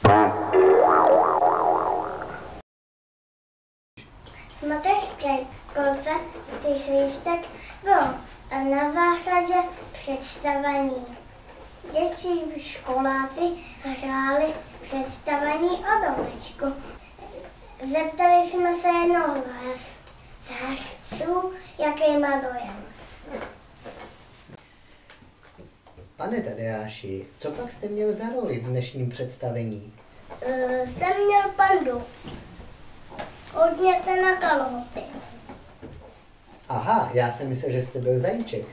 V mateřské školce 4 lístek bylo na zahradě představení. Děti školáci hráli představení o domečku. Zeptali jsme se jednoho z herců, jaký má dojem. Pane Tadeáši, co pak jste měl za roli v dnešním představení? Jsem měl pandu. Hodněte na kalhoty. Aha, já jsem myslel, že jste byl zajíček.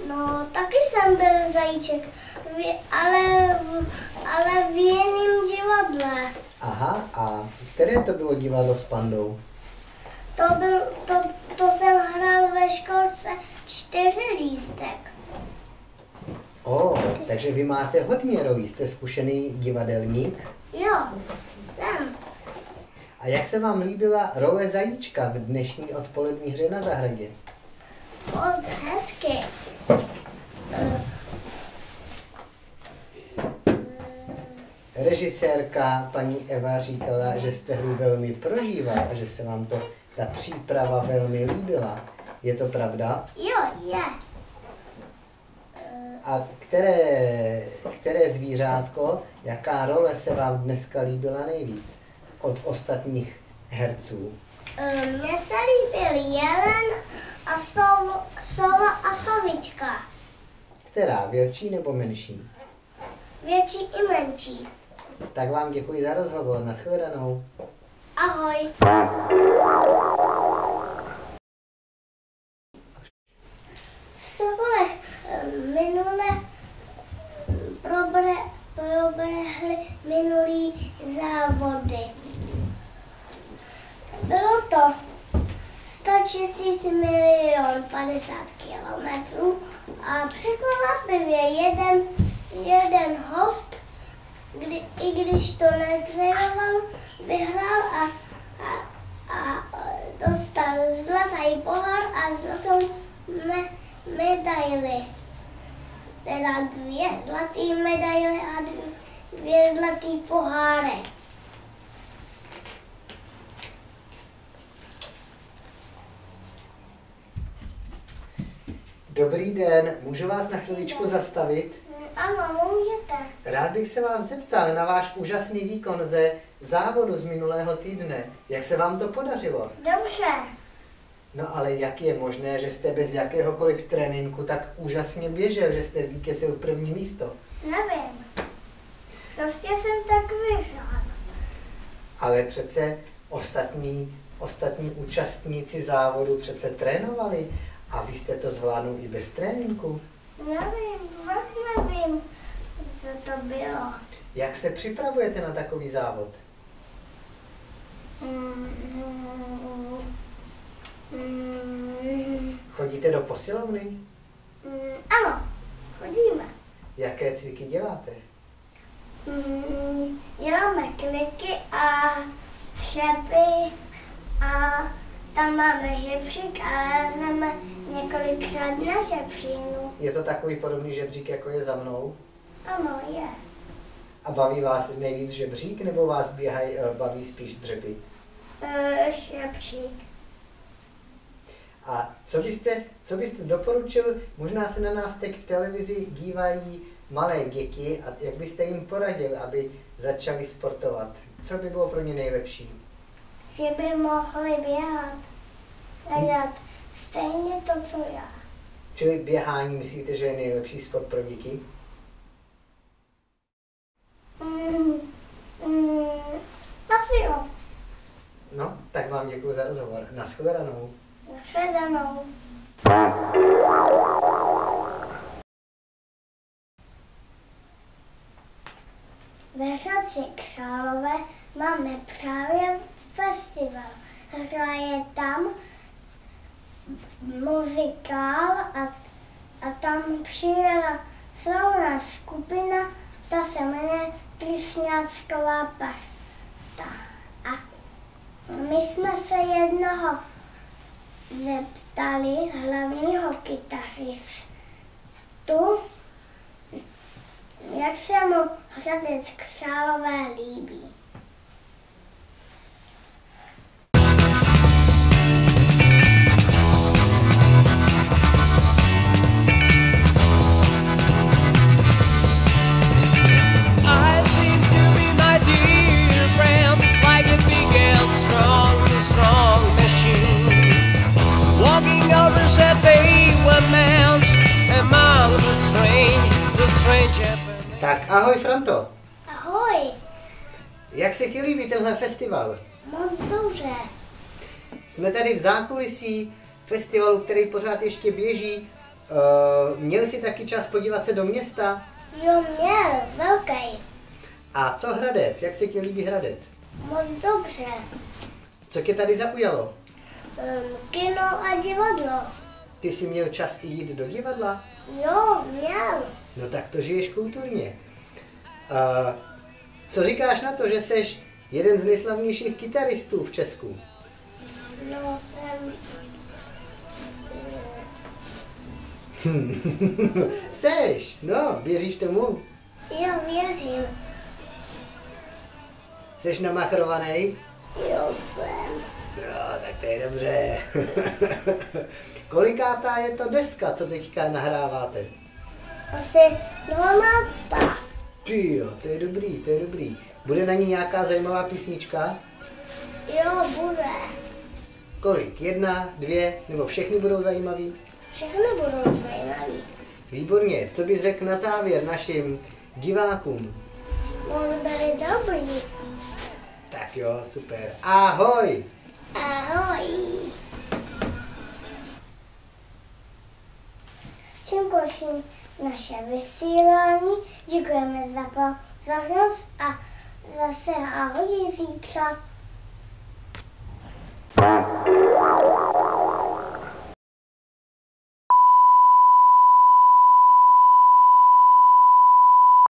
No, taky jsem byl zajíček, ale v jiném divadle. Aha, a které to bylo divadlo s pandou? To jsem hrál ve školce 4 lístek. Takže vy máte hodně rolí, jste zkušený divadelník? Jo, jsem. A jak se vám líbila role zajíčka v dnešní odpolední hře na zahradě? Moc hezky. Režisérka paní Eva říkala, že jste hru velmi prožíval a že se vám ta příprava velmi líbila. Je to pravda? Jo, je. A které zvířátko, jaká role se vám dneska líbila nejvíc od ostatních herců? Mně se líbil jelen a sova a sovička. Která, větší nebo menší? Větší i menší. Tak vám děkuji za rozhovor, nashledanou. Ahoj. V Sokolech minule proběhly minulý závody. Bylo to 100 000 050 kilometrů a překvapivě jeden host, i když to netrénoval, vyhrál a dostal zlatý pohár a zlatou medaili. Teda 2 zlaté medaile a 2 zlatý poháry. Dobrý den, můžu vás na chviličku zastavit? Ano, můžete. Rád bych se vás zeptal na váš úžasný výkon ze závodu z minulého týdne. Jak se vám to podařilo? Dobře. No ale jak je možné, že jste bez jakéhokoliv tréninku tak úžasně běžel, že jste vytěsil první místo? Nevím. Prostě jsem tak vyhrál. Ale přece ostatní účastníci závodu přece trénovali a vy jste to zvládnul i bez tréninku. Nevím, fakt nevím, co to bylo. Jak se připravujete na takový závod? Chodíte do posilovny? Ano, chodíme. Jaké cviky děláte? Děláme kliky a třepy a tam máme žebřík a lezeme několikrát na žebřínu. Je to takový podobný žebřík, jako je za mnou? Ano, je. A baví vás nejvíc žebřík, nebo vás baví spíš dřepy? Žebřík. A co byste doporučil, možná se na nás teď v televizi dívají malé děti, a jak byste jim poradil, aby začali sportovat? Co by bylo pro ně nejlepší? Že by mohli běhat. Dělat stejně to, co já. Čili běhání myslíte, že je nejlepší sport pro děti? Asi jo. No, tak vám děkuji za rozhovor. Nashledanou. Nashledanou. Ve Hradci Králové máme právě festival. Hraje tam muzikál a tam přijela slavná skupina, ta se jmenuje Trysňácková parta. A my jsme se jednoho zeptali, hlavního kytaristu, Jak se mu Hradec Králové líbí? Tak ahoj Franto. Ahoj. Jak se ti líbí tenhle festival? Moc dobře. Jsme tady v zákulisí festivalu, který pořád ještě běží. Měl jsi taky čas podívat se do města? Jo, měl. Velký. A co Hradec? Jak se ti líbí Hradec? Moc dobře. Co tě tady zaujalo? Kino a divadlo. Ty jsi měl čas i jít do divadla? Jo, měl. No tak to žiješ kulturně. Co říkáš na to, že seš jeden z nejslavnějších kytaristů v Česku? No, jsem... Seš, no, věříš tomu? Jo, věřím. Seš namachrovaný? Jo, jsem. Jo, tak to je dobře. Kolikátá je to deska, co teďka nahráváte? Asi 12. Ty jo, to je dobrý, to je dobrý. Bude na ní nějaká zajímavá písnička? Jo, bude. Kolik? 1, 2, nebo všechny budou zajímavý? Všechny budou zajímavý. Výborně, co bys řekl na závěr našim divákům? On byli dobrý. Tak jo, super. Ahoj! Ahoj. Čím končím naše vysílání. Děkujeme za pozornost a zase ahoj zítra.